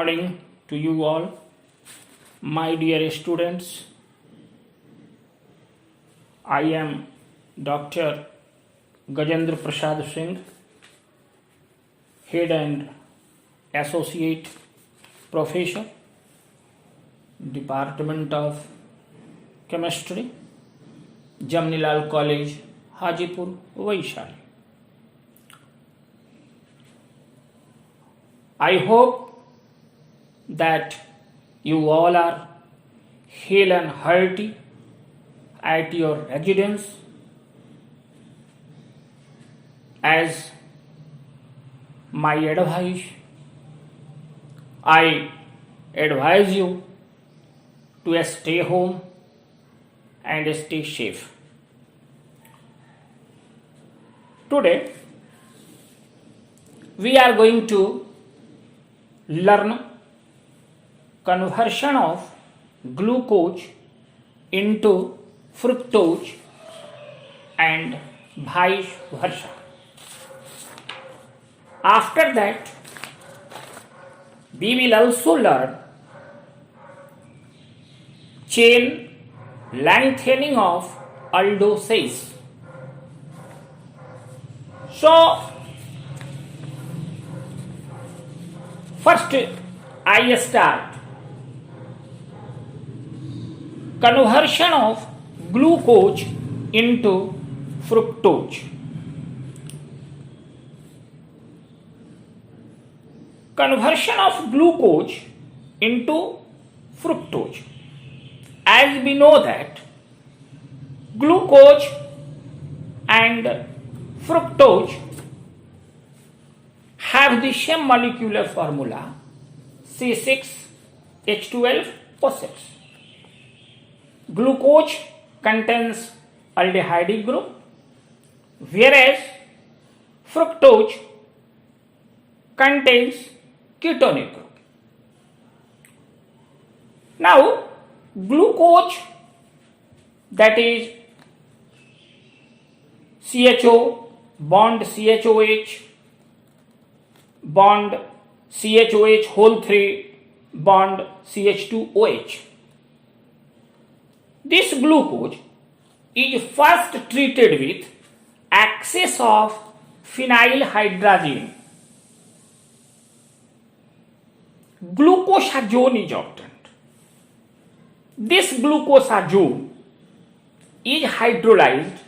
morning to you all, my dear students. I am Dr. Gajendra Prasad Singh, Head and Associate Professor, Department of Chemistry, Jamnilal College, Hajipur, Vaishali. I hope that you all are hale and hearty at your residence. As my advice, I advise you to stay home and stay safe. Today, we are going to learn conversion of glucose into fructose and vice versa. After that, we will also learn chain lengthening of aldoses. So, first I start conversion of glucose into fructose. Conversion of glucose into fructose. As we know that glucose and fructose have the same molecular formula C6H12O6. Glucose contains aldehyde group, whereas fructose contains ketonic group. Now, glucose, that is CHO bond CHOH bond CHOH whole 3 bond CH2OH. This glucose is first treated with excess of phenylhydrazine. Glucosazone is obtained. This glucosazone is hydrolyzed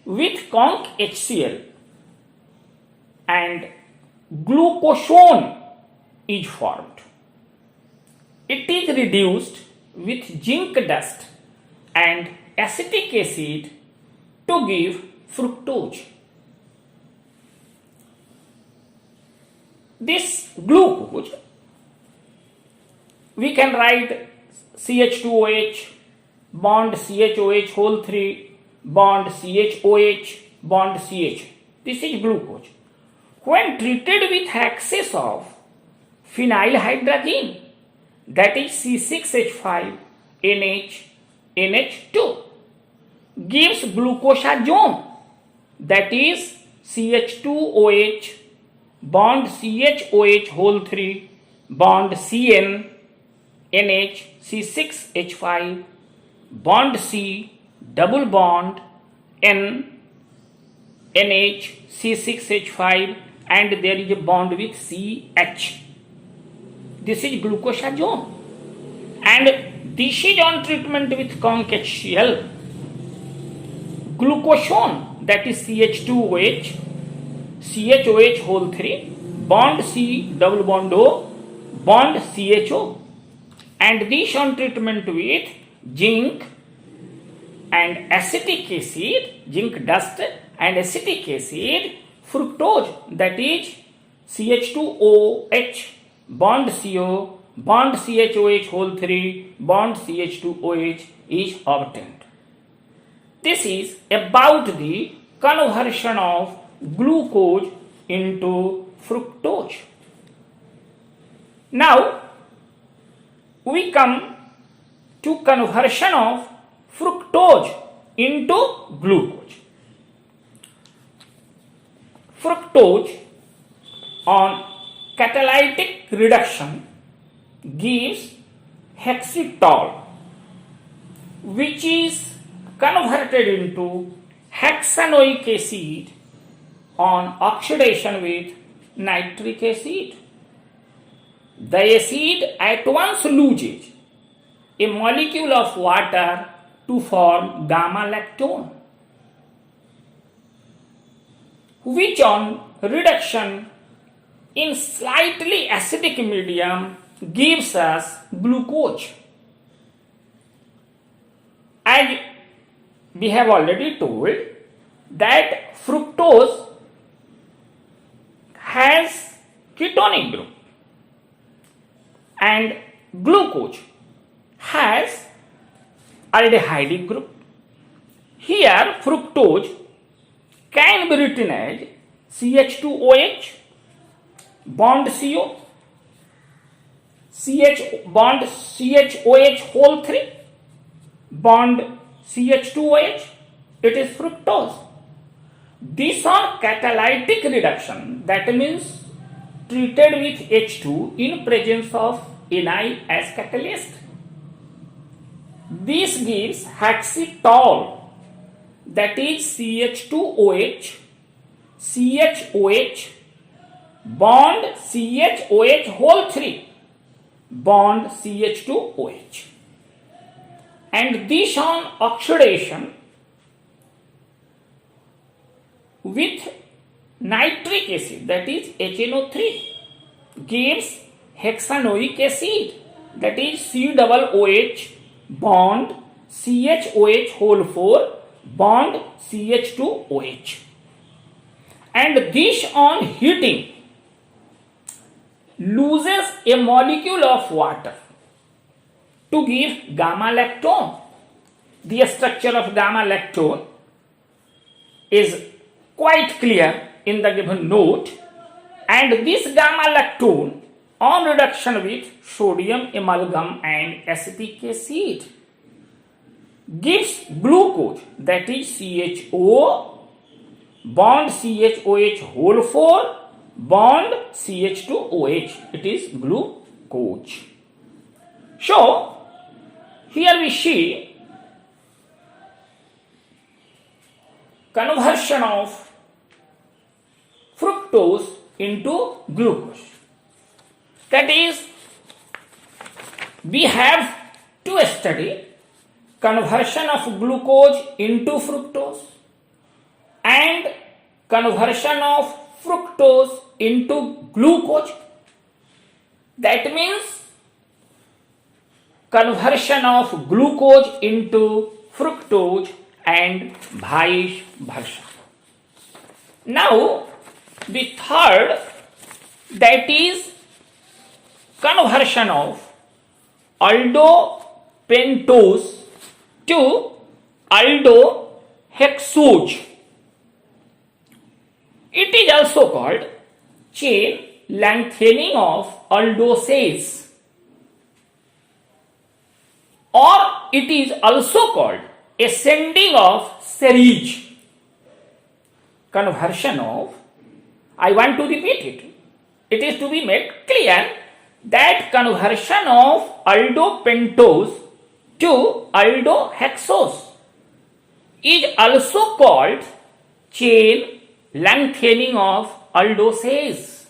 with conc HCl and glucosone is formed. It is reduced with zinc dust and acetic acid to give fructose. This glucose, we can write CH2OH bond CHOH whole 3 bond CHOH bond CH. This is glucose. When treated with excess of phenylhydrazine, that is C6H5NH2, gives glucosazone, that is CH2OH bond CHOH whole 3 bond CN NH C6H5 bond C double bond N NH C6H5 and there is a bond with CH. This is glucosazone, and this is on treatment with conc HCl. Glucosone, that is CH2OH CHOH whole 3 bond C double bond O bond CHO, and this on treatment with zinc and acetic acid, zinc dust and acetic acid, fructose, that is CH2OH bond CO bond CHOH whole 3 bond CH2OH is obtained. This is about the conversion of glucose into fructose. Now, we come to conversion of fructose into glucose. Fructose on catalytic reduction gives hexitol, which is converted into hexanoic acid on oxidation with nitric acid. The acid at once loses a molecule of water to form gamma lactone, which on reduction in slightly acidic medium gives us glucose. As we have already told that fructose has ketonic group and glucose has aldehydic group. Here fructose can be written as CH2OH bond CO, CH bond CHOH whole 3 bond CH2OH, it is fructose. These are catalytic reduction, that means treated with H2 in presence of Ni as catalyst. This gives hexitol, that is CH2OH, CHOH bond CHOH whole 3 bond CH2OH. And this on oxidation with nitric acid, that is HNO3, gives hexanoic acid, that is COOH bond CHOH whole 4 bond CH2OH. And this on heating loses a molecule of water to give gamma lactone. The structure of gamma lactone is quite clear in the given note, and this gamma lactone on reduction with sodium amalgam and acetic acid gives glucose, that is CHO bond CHOH whole 4 bond CH2OH, it is glucose. So here we see conversion of fructose into glucose. That is, we have to study conversion of glucose into fructose and conversion of fructose into glucose. That means conversion of glucose into fructose and vice versa. Now the third, that is conversion of aldopentose to aldohexose. It is also called chain lengthening of aldoses, or it is also called ascending of series. Conversion of, I want to repeat it. It is to be made clear that conversion of aldopentose to aldohexose is also called chain lengthening of aldoses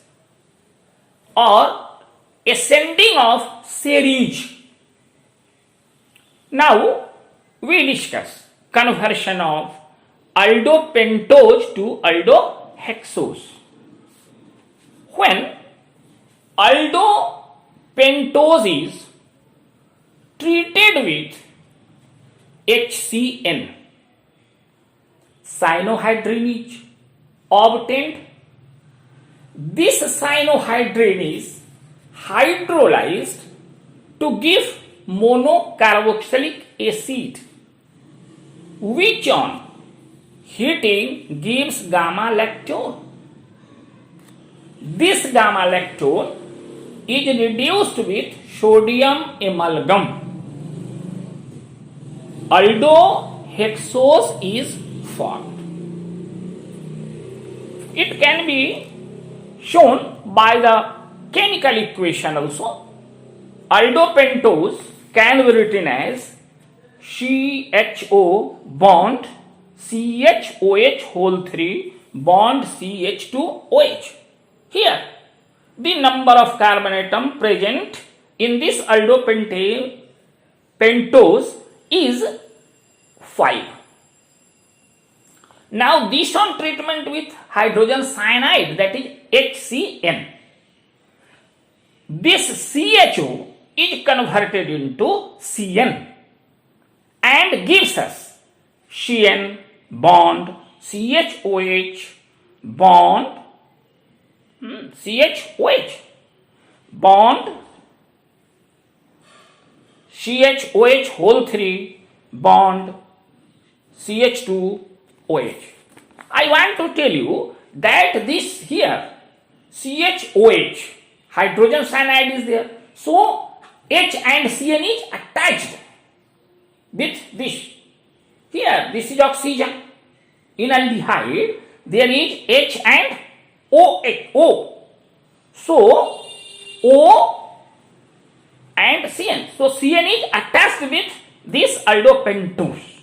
or ascending of series. Now we discuss conversion of aldopentose to aldohexose. When aldopentose is treated with HCN, cyanohydrin is obtained. This cyanohydrin is hydrolyzed to give monocarboxylic acid, which on heating gives gamma lactone. This gamma lactone is reduced with sodium amalgam. Aldohexose is formed. It can be shown by the chemical equation also. aldopentose can be written as CHO bond CHOH whole 3 bond CH2OH. Here, the number of carbon atom present in this aldopentose is 5. Now, this on treatment with hydrogen cyanide, that is HCN. This CHO is converted into CN and gives us CN bond CHOH bond CHOH bond CHOH whole 3 bond CH2OH. I want to tell you that this here CHOH hydrogen cyanide is there, so H and Cn is attached with this. Here this is oxygen. In aldehyde there is H and O. So O and Cn. So Cn is attached with this aldopentose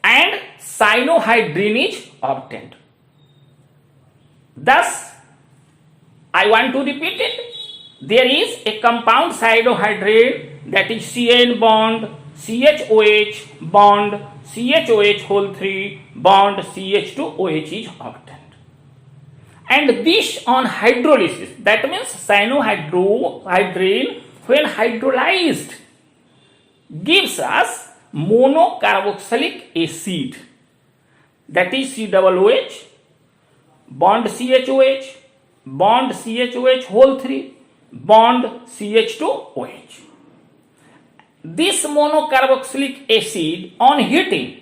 and cyanohydrin is obtained. Thus, I want to repeat it. There is a compound cyanohydrin, that is CN bond CHOH bond CHOH whole 3 bond CH2OH is obtained. And this on hydrolysis, that means cyanohydrin when hydrolyzed gives us monocarboxylic acid, that is COOH bond CHOH bond CHOH whole 3 bond CH2OH. This monocarboxylic acid on heating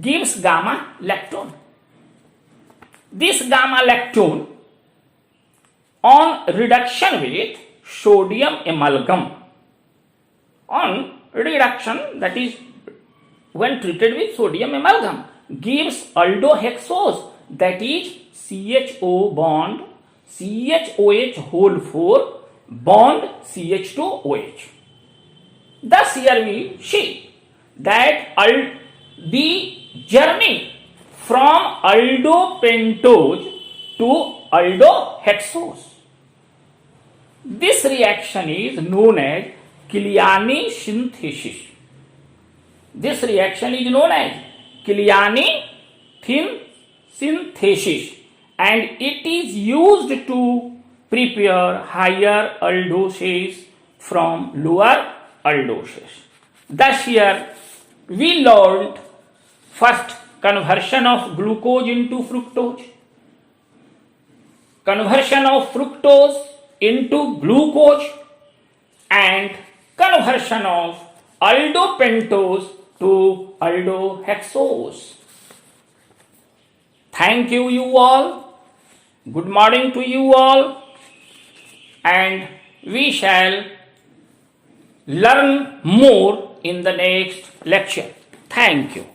gives gamma lactone. This gamma lactone on reduction with sodium amalgam, on reduction, that is when treated with sodium amalgam, gives aldohexose, that is CHO bond CHOH whole 4 bond CH2OH. Thus here we see that the journey from aldopentose to aldohexose, this reaction is known as Killiani synthesis. This reaction is known as Killiani synthesis, and it is used to prepare higher aldoses from lower aldoses. Thus here we learned first conversion of glucose into fructose, conversion of fructose into glucose, and conversion of aldopentose to aldohexose. Thank you all. Good morning to you all, and we shall learn more in the next lecture. Thank you.